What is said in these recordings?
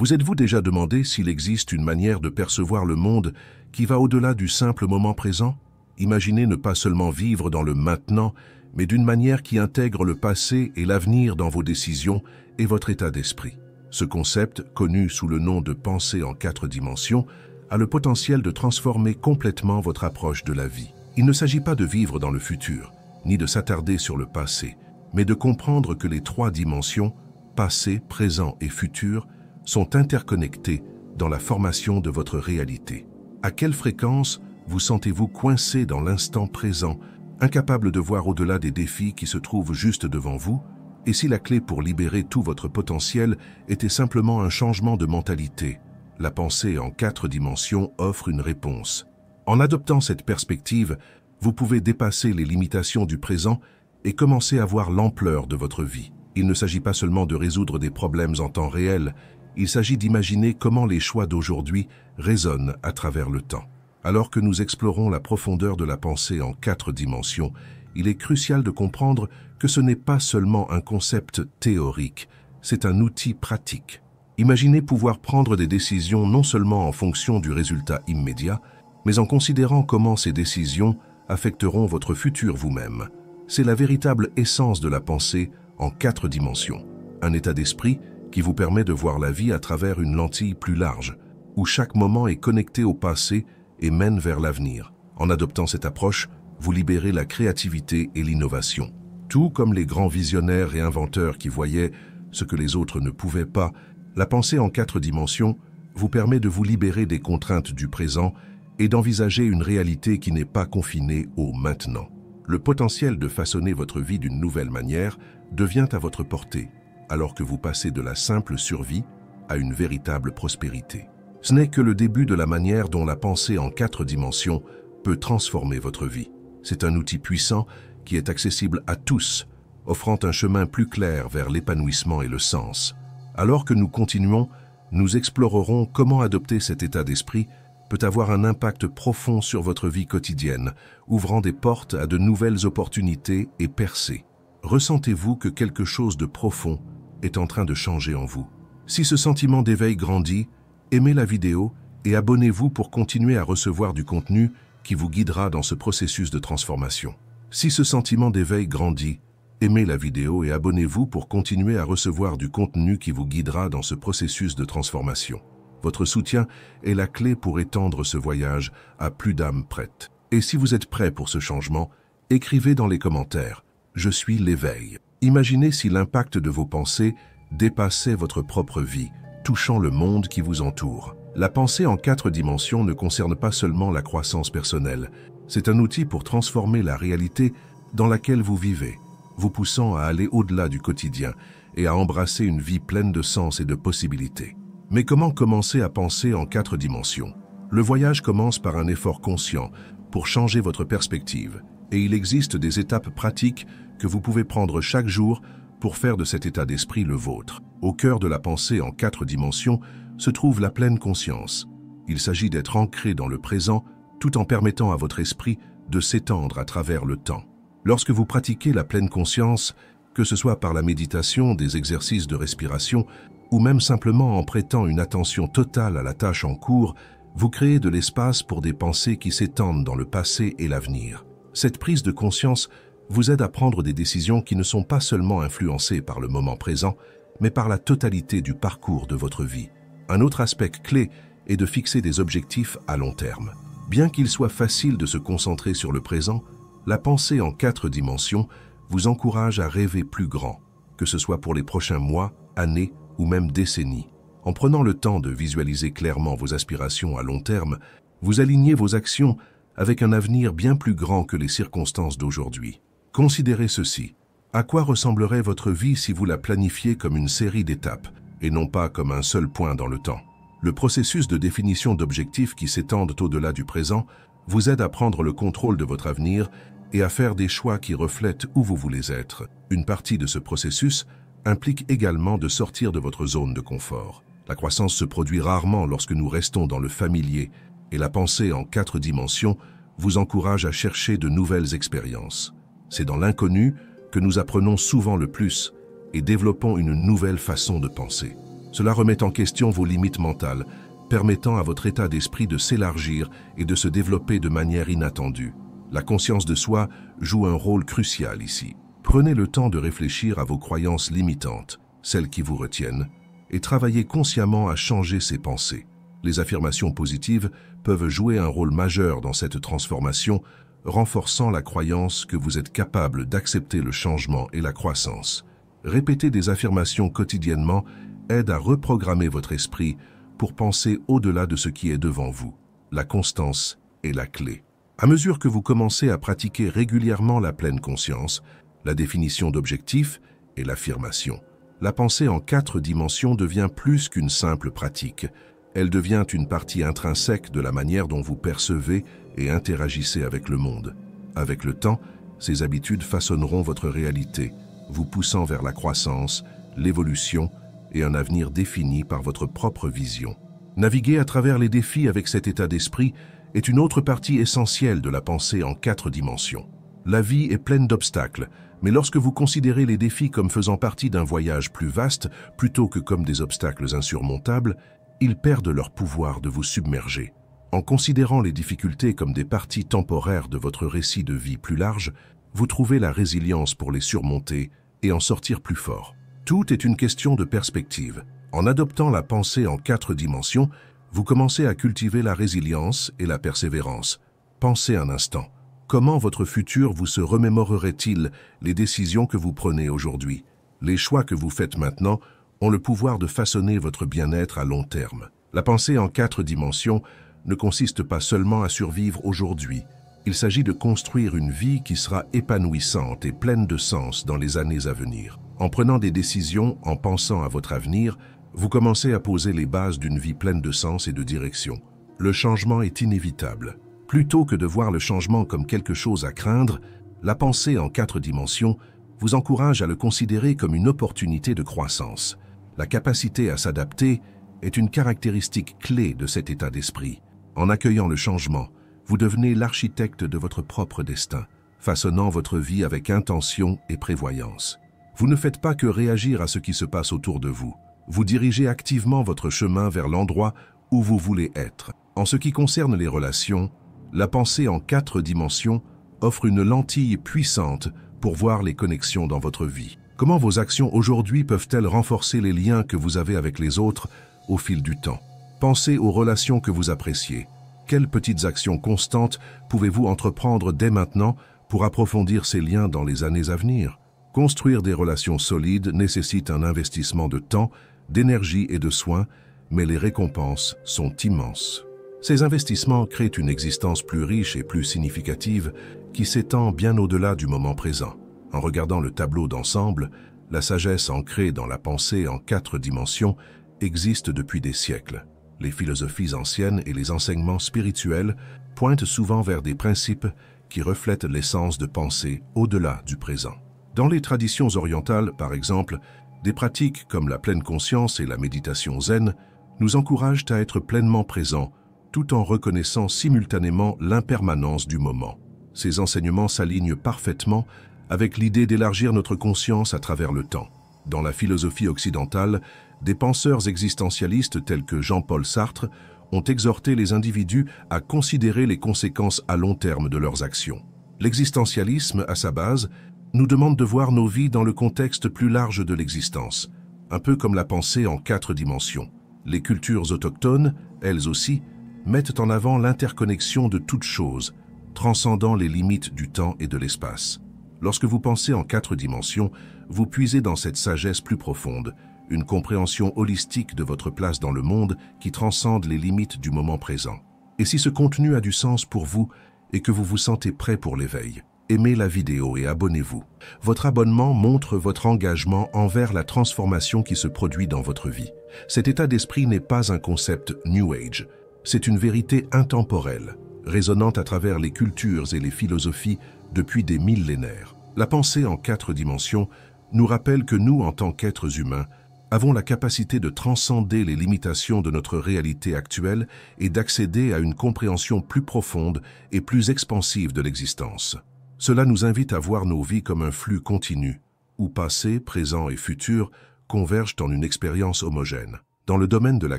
Vous êtes-vous déjà demandé s'il existe une manière de percevoir le monde qui va au-delà du simple moment présent? Imaginez ne pas seulement vivre dans le maintenant, mais d'une manière qui intègre le passé et l'avenir dans vos décisions et votre état d'esprit. Ce concept, connu sous le nom de pensée en 4 dimensions, a le potentiel de transformer complètement votre approche de la vie. Il ne s'agit pas de vivre dans le futur, ni de s'attarder sur le passé, mais de comprendre que les 3 dimensions, passé, présent et futur, sont interconnectées dans la formation de votre réalité. À quelle fréquence vous sentez-vous coincé dans l'instant présent, incapable de voir au-delà des défis qui se trouvent juste devant vous? Et si la clé pour libérer tout votre potentiel était simplement un changement de mentalité? La pensée en 4 dimensions offre une réponse. En adoptant cette perspective, vous pouvez dépasser les limitations du présent et commencer à voir l'ampleur de votre vie. Il ne s'agit pas seulement de résoudre des problèmes en temps réel, il s'agit d'imaginer comment les choix d'aujourd'hui résonnent à travers le temps. Alors que nous explorons la profondeur de la pensée en 4 dimensions, il est crucial de comprendre que ce n'est pas seulement un concept théorique, c'est un outil pratique. Imaginez pouvoir prendre des décisions non seulement en fonction du résultat immédiat, mais en considérant comment ces décisions affecteront votre futur vous-même. C'est la véritable essence de la pensée en 4 dimensions. Un état d'esprit qui vous permet de voir la vie à travers une lentille plus large, où chaque moment est connecté au passé et mène vers l'avenir. En adoptant cette approche, vous libérez la créativité et l'innovation. Tout comme les grands visionnaires et inventeurs qui voyaient ce que les autres ne pouvaient pas, la pensée en 4 dimensions vous permet de vous libérer des contraintes du présent et d'envisager une réalité qui n'est pas confinée au maintenant. Le potentiel de façonner votre vie d'une nouvelle manière devient à votre portée, alors que vous passez de la simple survie à une véritable prospérité. Ce n'est que le début de la manière dont la pensée en 4 dimensions peut transformer votre vie. C'est un outil puissant qui est accessible à tous, offrant un chemin plus clair vers l'épanouissement et le sens. Alors que nous continuons, nous explorerons comment adopter cet état d'esprit peut avoir un impact profond sur votre vie quotidienne, ouvrant des portes à de nouvelles opportunités et percées. Ressentez-vous que quelque chose de profond est en train de changer en vous? Si ce sentiment d'éveil grandit, aimez la vidéo et abonnez-vous pour continuer à recevoir du contenu qui vous guidera dans ce processus de transformation. Si ce sentiment d'éveil grandit, aimez la vidéo et abonnez-vous pour continuer à recevoir du contenu qui vous guidera dans ce processus de transformation. Votre soutien est la clé pour étendre ce voyage à plus d'âmes prêtes. Et si vous êtes prêt pour ce changement, écrivez dans les commentaires « Je suis l'éveil ». Imaginez si l'impact de vos pensées dépassait votre propre vie, touchant le monde qui vous entoure. La pensée en 4 dimensions ne concerne pas seulement la croissance personnelle. C'est un outil pour transformer la réalité dans laquelle vous vivez, vous poussant à aller au-delà du quotidien et à embrasser une vie pleine de sens et de possibilités. Mais comment commencer à penser en 4 dimensions? Le voyage commence par un effort conscient pour changer votre perspective, et il existe des étapes pratiques que vous pouvez prendre chaque jour pour faire de cet état d'esprit le vôtre. Au cœur de la pensée en 4 dimensions se trouve la pleine conscience. Il s'agit d'être ancré dans le présent tout en permettant à votre esprit de s'étendre à travers le temps. Lorsque vous pratiquez la pleine conscience, que ce soit par la méditation, des exercices de respiration, ou même simplement en prêtant une attention totale à la tâche en cours, vous créez de l'espace pour des pensées qui s'étendent dans le passé et l'avenir. Cette prise de conscience vous aide à prendre des décisions qui ne sont pas seulement influencées par le moment présent, mais par la totalité du parcours de votre vie. Un autre aspect clé est de fixer des objectifs à long terme. Bien qu'il soit facile de se concentrer sur le présent, la pensée en 4 dimensions vous encourage à rêver plus grand, que ce soit pour les prochains mois, années ou même décennies. En prenant le temps de visualiser clairement vos aspirations à long terme, vous alignez vos actions avec un avenir bien plus grand que les circonstances d'aujourd'hui. Considérez ceci. À quoi ressemblerait votre vie si vous la planifiez comme une série d'étapes, et non pas comme un seul point dans le temps? Le processus de définition d'objectifs qui s'étendent au-delà du présent vous aide à prendre le contrôle de votre avenir et à faire des choix qui reflètent où vous voulez être. Une partie de ce processus implique également de sortir de votre zone de confort. La croissance se produit rarement lorsque nous restons dans le familier, et la pensée en 4 dimensions vous encourage à chercher de nouvelles expériences. C'est dans l'inconnu que nous apprenons souvent le plus et développons une nouvelle façon de penser. Cela remet en question vos limites mentales, permettant à votre état d'esprit de s'élargir et de se développer de manière inattendue. La conscience de soi joue un rôle crucial ici. Prenez le temps de réfléchir à vos croyances limitantes, celles qui vous retiennent, et travaillez consciemment à changer ces pensées. Les affirmations positives peuvent jouer un rôle majeur dans cette transformation, renforçant la croyance que vous êtes capable d'accepter le changement et la croissance. Répéter des affirmations quotidiennement aide à reprogrammer votre esprit pour penser au-delà de ce qui est devant vous. La constance est la clé. À mesure que vous commencez à pratiquer régulièrement la pleine conscience, la définition d'objectifs et l'affirmation, la pensée en 4 dimensions devient plus qu'une simple pratique. Elle devient une partie intrinsèque de la manière dont vous percevez et interagissez avec le monde. Avec le temps, ces habitudes façonneront votre réalité, vous poussant vers la croissance, l'évolution et un avenir défini par votre propre vision. Naviguer à travers les défis avec cet état d'esprit est une autre partie essentielle de la pensée en 4 dimensions. La vie est pleine d'obstacles, mais lorsque vous considérez les défis comme faisant partie d'un voyage plus vaste plutôt que comme des obstacles insurmontables, ils perdent leur pouvoir de vous submerger. En considérant les difficultés comme des parties temporaires de votre récit de vie plus large, vous trouvez la résilience pour les surmonter et en sortir plus fort. Tout est une question de perspective. En adoptant la pensée en 4 dimensions, vous commencez à cultiver la résilience et la persévérance. Pensez un instant. Comment votre futur vous se remémorerait-il les décisions que vous prenez aujourd'hui? Les choix que vous faites maintenant ont le pouvoir de façonner votre bien-être à long terme. La pensée en 4 dimensions ne consiste pas seulement à survivre aujourd'hui. Il s'agit de construire une vie qui sera épanouissante et pleine de sens dans les années à venir. En prenant des décisions, en pensant à votre avenir, vous commencez à poser les bases d'une vie pleine de sens et de direction. Le changement est inévitable. Plutôt que de voir le changement comme quelque chose à craindre, la pensée en 4 dimensions vous encourage à le considérer comme une opportunité de croissance. La capacité à s'adapter est une caractéristique clé de cet état d'esprit. En accueillant le changement, vous devenez l'architecte de votre propre destin, façonnant votre vie avec intention et prévoyance. Vous ne faites pas que réagir à ce qui se passe autour de vous. Vous dirigez activement votre chemin vers l'endroit où vous voulez être. En ce qui concerne les relations, la pensée en 4 dimensions offre une lentille puissante pour voir les connexions dans votre vie. Comment vos actions aujourd'hui peuvent-elles renforcer les liens que vous avez avec les autres au fil du temps? Pensez aux relations que vous appréciez. Quelles petites actions constantes pouvez-vous entreprendre dès maintenant pour approfondir ces liens dans les années à venir? Construire des relations solides nécessite un investissement de temps, d'énergie et de soins, mais les récompenses sont immenses. Ces investissements créent une existence plus riche et plus significative qui s'étend bien au-delà du moment présent. En regardant le tableau d'ensemble, la sagesse ancrée dans la pensée en 4 dimensions existe depuis des siècles. Les philosophies anciennes et les enseignements spirituels pointent souvent vers des principes qui reflètent l'essence de pensée au-delà du présent. Dans les traditions orientales, par exemple, des pratiques comme la pleine conscience et la méditation zen nous encouragent à être pleinement présents tout en reconnaissant simultanément l'impermanence du moment. Ces enseignements s'alignent parfaitement avec l'idée d'élargir notre conscience à travers le temps. Dans la philosophie occidentale, des penseurs existentialistes tels que Jean-Paul Sartre ont exhorté les individus à considérer les conséquences à long terme de leurs actions. L'existentialisme, à sa base, nous demande de voir nos vies dans le contexte plus large de l'existence, un peu comme la pensée en 4 dimensions. Les cultures autochtones, elles aussi, mettent en avant l'interconnexion de toutes choses, transcendant les limites du temps et de l'espace. Lorsque vous pensez en 4 dimensions, vous puisez dans cette sagesse plus profonde, une compréhension holistique de votre place dans le monde qui transcende les limites du moment présent. Et si ce contenu a du sens pour vous et que vous vous sentez prêt pour l'éveil, aimez la vidéo et abonnez-vous. Votre abonnement montre votre engagement envers la transformation qui se produit dans votre vie. Cet état d'esprit n'est pas un concept New Age, c'est une vérité intemporelle, résonnant à travers les cultures et les philosophies depuis des millénaires. La pensée en 4 dimensions nous rappelle que nous, en tant qu'êtres humains, avons la capacité de transcender les limitations de notre réalité actuelle et d'accéder à une compréhension plus profonde et plus expansive de l'existence. Cela nous invite à voir nos vies comme un flux continu, où passé, présent et futur convergent en une expérience homogène. Dans le domaine de la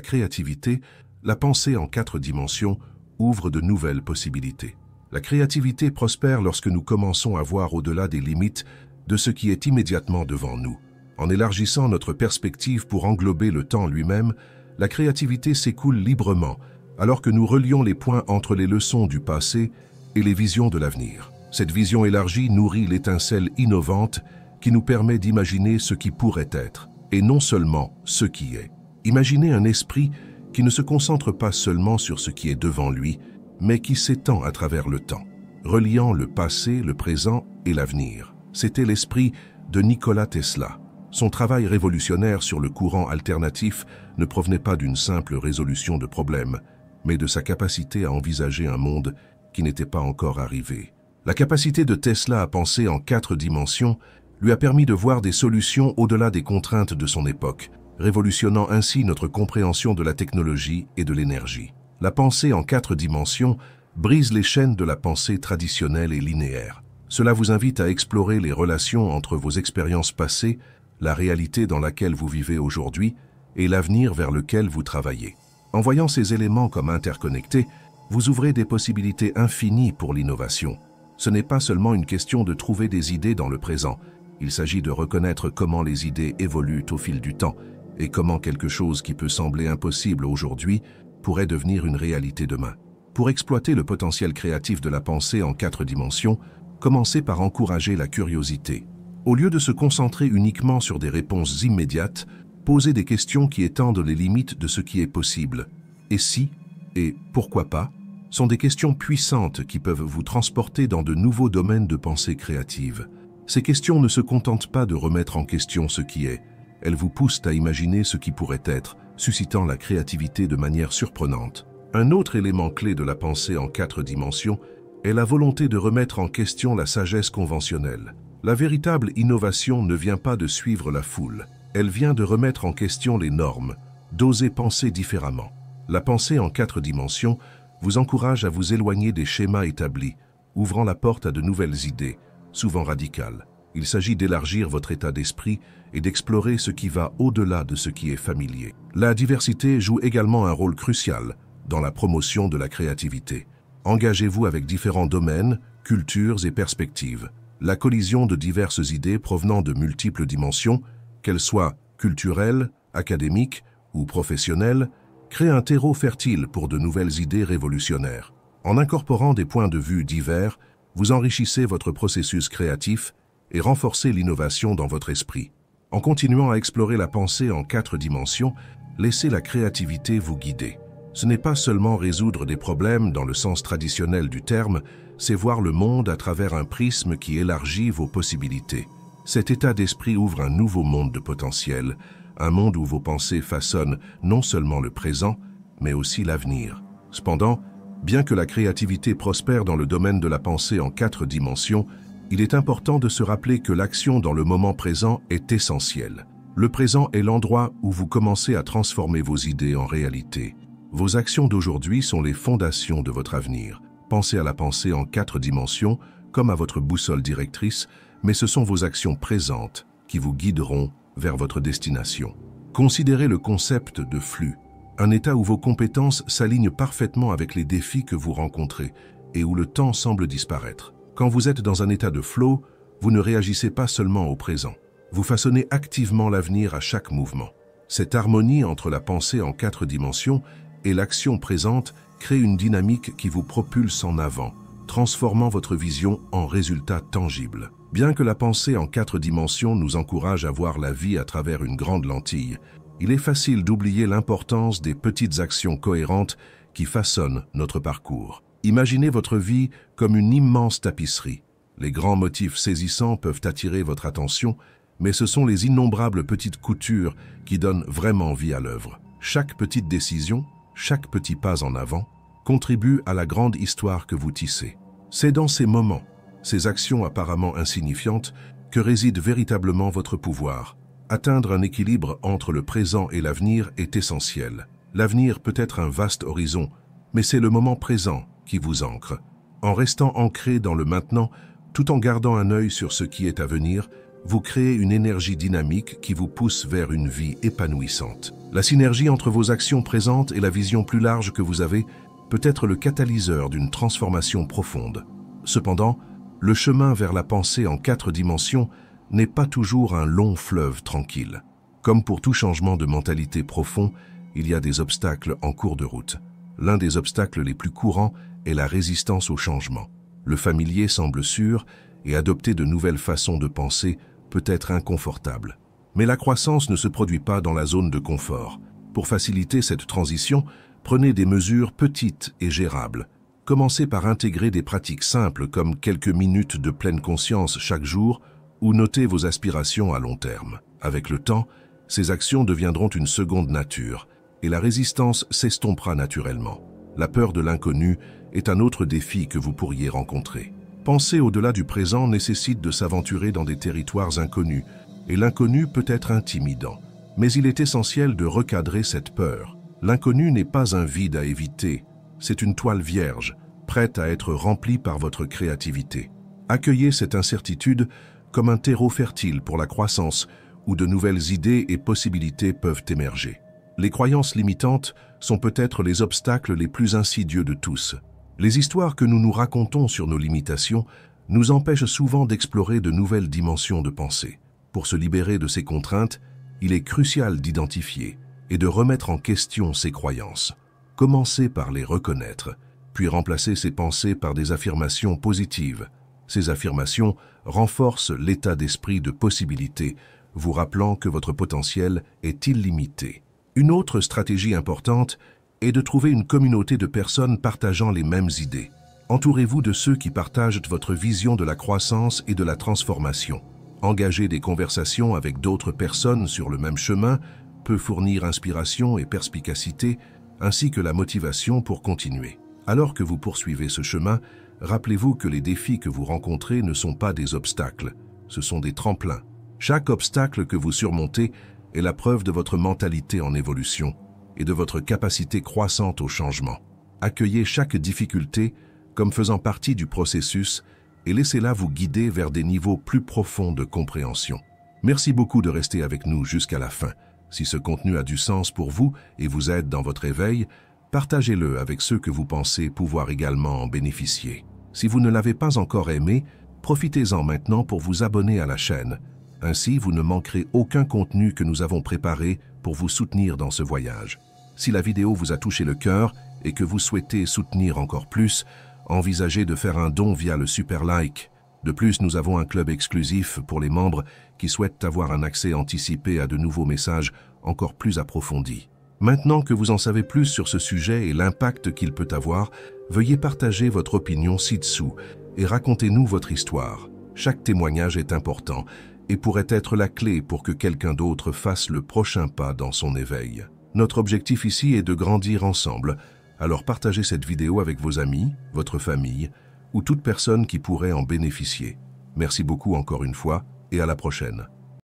créativité, la pensée en 4 dimensions ouvre de nouvelles possibilités. La créativité prospère lorsque nous commençons à voir au-delà des limites de ce qui est immédiatement devant nous. En élargissant notre perspective pour englober le temps lui-même, la créativité s'écoule librement, alors que nous relions les points entre les leçons du passé et les visions de l'avenir. Cette vision élargie nourrit l'étincelle innovante qui nous permet d'imaginer ce qui pourrait être, et non seulement ce qui est. Imaginez un esprit qui ne se concentre pas seulement sur ce qui est devant lui, mais qui s'étend à travers le temps, reliant le passé, le présent et l'avenir. C'était l'esprit de Nikola Tesla. Son travail révolutionnaire sur le courant alternatif ne provenait pas d'une simple résolution de problèmes, mais de sa capacité à envisager un monde qui n'était pas encore arrivé. La capacité de Tesla à penser en 4 dimensions lui a permis de voir des solutions au-delà des contraintes de son époque, révolutionnant ainsi notre compréhension de la technologie et de l'énergie. La pensée en 4 dimensions brise les chaînes de la pensée traditionnelle et linéaire. Cela vous invite à explorer les relations entre vos expériences passées, la réalité dans laquelle vous vivez aujourd'hui et l'avenir vers lequel vous travaillez. En voyant ces éléments comme interconnectés, vous ouvrez des possibilités infinies pour l'innovation. Ce n'est pas seulement une question de trouver des idées dans le présent, il s'agit de reconnaître comment les idées évoluent au fil du temps et comment quelque chose qui peut sembler impossible aujourd'hui pourrait devenir une réalité demain. Pour exploiter le potentiel créatif de la pensée en 4 dimensions, commencez par encourager la curiosité. Au lieu de se concentrer uniquement sur des réponses immédiates, posez des questions qui étendent les limites de ce qui est possible. Et si, et pourquoi pas, sont des questions puissantes qui peuvent vous transporter dans de nouveaux domaines de pensée créative. Ces questions ne se contentent pas de remettre en question ce qui est, elles vous poussent à imaginer ce qui pourrait être, suscitant la créativité de manière surprenante. Un autre élément clé de la pensée en 4 dimensions est la volonté de remettre en question la sagesse conventionnelle. La véritable innovation ne vient pas de suivre la foule, elle vient de remettre en question les normes, d'oser penser différemment. La pensée en 4 dimensions vous encourage à vous éloigner des schémas établis, ouvrant la porte à de nouvelles idées, souvent radicales. Il s'agit d'élargir votre état d'esprit et d'explorer ce qui va au-delà de ce qui est familier. La diversité joue également un rôle crucial dans la promotion de la créativité. Engagez-vous avec différents domaines, cultures et perspectives. La collision de diverses idées provenant de multiples dimensions, qu'elles soient culturelles, académiques ou professionnelles, crée un terreau fertile pour de nouvelles idées révolutionnaires. En incorporant des points de vue divers, vous enrichissez votre processus créatif et renforcez l'innovation dans votre esprit. En continuant à explorer la pensée en 4 dimensions, laissez la créativité vous guider. Ce n'est pas seulement résoudre des problèmes dans le sens traditionnel du terme, c'est voir le monde à travers un prisme qui élargit vos possibilités. Cet état d'esprit ouvre un nouveau monde de potentiel, un monde où vos pensées façonnent non seulement le présent, mais aussi l'avenir. Cependant, bien que la créativité prospère dans le domaine de la pensée en 4 dimensions, il est important de se rappeler que l'action dans le moment présent est essentielle. Le présent est l'endroit où vous commencez à transformer vos idées en réalité. Vos actions d'aujourd'hui sont les fondations de votre avenir. Pensez à la pensée en 4 dimensions, comme à votre boussole directrice, mais ce sont vos actions présentes qui vous guideront vers votre destination. Considérez le concept de flux, un état où vos compétences s'alignent parfaitement avec les défis que vous rencontrez et où le temps semble disparaître. Quand vous êtes dans un état de flow, vous ne réagissez pas seulement au présent. Vous façonnez activement l'avenir à chaque mouvement. Cette harmonie entre la pensée en 4 dimensions et l'action présente crée une dynamique qui vous propulse en avant, transformant votre vision en résultat tangible. Bien que la pensée en 4 dimensions nous encourage à voir la vie à travers une grande lentille, il est facile d'oublier l'importance des petites actions cohérentes qui façonnent notre parcours. Imaginez votre vie comme une immense tapisserie. Les grands motifs saisissants peuvent attirer votre attention, mais ce sont les innombrables petites coutures qui donnent vraiment vie à l'œuvre. Chaque petite décision, chaque petit pas en avant, contribue à la grande histoire que vous tissez. C'est dans ces moments, ces actions apparemment insignifiantes, que réside véritablement votre pouvoir. Atteindre un équilibre entre le présent et l'avenir est essentiel. L'avenir peut être un vaste horizon, mais c'est le moment présent qui vous ancre. En restant ancré dans le maintenant, tout en gardant un œil sur ce qui est à venir, vous créez une énergie dynamique qui vous pousse vers une vie épanouissante. La synergie entre vos actions présentes et la vision plus large que vous avez peut être le catalyseur d'une transformation profonde. Cependant, le chemin vers la pensée en 4 dimensions n'est pas toujours un long fleuve tranquille. Comme pour tout changement de mentalité profond, il y a des obstacles en cours de route. L'un des obstacles les plus courants est la résistance au changement. Le familier semble sûr et adopter de nouvelles façons de penser peut être inconfortable. Mais la croissance ne se produit pas dans la zone de confort. Pour faciliter cette transition, prenez des mesures petites et gérables. Commencez par intégrer des pratiques simples comme quelques minutes de pleine conscience chaque jour ou notez vos aspirations à long terme. Avec le temps, ces actions deviendront une seconde nature et la résistance s'estompera naturellement. La peur de l'inconnu est un autre défi que vous pourriez rencontrer. Penser au-delà du présent nécessite de s'aventurer dans des territoires inconnus, et l'inconnu peut être intimidant. Mais il est essentiel de recadrer cette peur. L'inconnu n'est pas un vide à éviter, c'est une toile vierge, prête à être remplie par votre créativité. Accueillez cette incertitude comme un terreau fertile pour la croissance, où de nouvelles idées et possibilités peuvent émerger. Les croyances limitantes sont peut-être les obstacles les plus insidieux de tous. Les histoires que nous nous racontons sur nos limitations nous empêchent souvent d'explorer de nouvelles dimensions de pensée. Pour se libérer de ces contraintes, il est crucial d'identifier et de remettre en question ces croyances. Commencez par les reconnaître, puis remplacer ces pensées par des affirmations positives. Ces affirmations renforcent l'état d'esprit de possibilité, vous rappelant que votre potentiel est illimité. Une autre stratégie importante est de trouver une communauté de personnes partageant les mêmes idées. Entourez-vous de ceux qui partagent votre vision de la croissance et de la transformation. Engager des conversations avec d'autres personnes sur le même chemin peut fournir inspiration et perspicacité, ainsi que la motivation pour continuer. Alors que vous poursuivez ce chemin, rappelez-vous que les défis que vous rencontrez ne sont pas des obstacles, ce sont des tremplins. Chaque obstacle que vous surmontez est la preuve de votre mentalité en évolution et de votre capacité croissante au changement. Accueillez chaque difficulté comme faisant partie du processus et laissez-la vous guider vers des niveaux plus profonds de compréhension. Merci beaucoup de rester avec nous jusqu'à la fin. Si ce contenu a du sens pour vous et vous aide dans votre éveil, partagez-le avec ceux que vous pensez pouvoir également en bénéficier. Si vous ne l'avez pas encore aimé, profitez-en maintenant pour vous abonner à la chaîne. Ainsi, vous ne manquerez aucun contenu que nous avons préparé pour vous soutenir dans ce voyage. Si la vidéo vous a touché le cœur et que vous souhaitez soutenir encore plus, envisagez de faire un don via le super like. De plus, nous avons un club exclusif pour les membres qui souhaitent avoir un accès anticipé à de nouveaux messages encore plus approfondis. Maintenant que vous en savez plus sur ce sujet et l'impact qu'il peut avoir, veuillez partager votre opinion ci-dessous et racontez-nous votre histoire. Chaque témoignage est important et pourrait être la clé pour que quelqu'un d'autre fasse le prochain pas dans son éveil. Notre objectif ici est de grandir ensemble, alors partagez cette vidéo avec vos amis, votre famille ou toute personne qui pourrait en bénéficier. Merci beaucoup encore une fois et à la prochaine.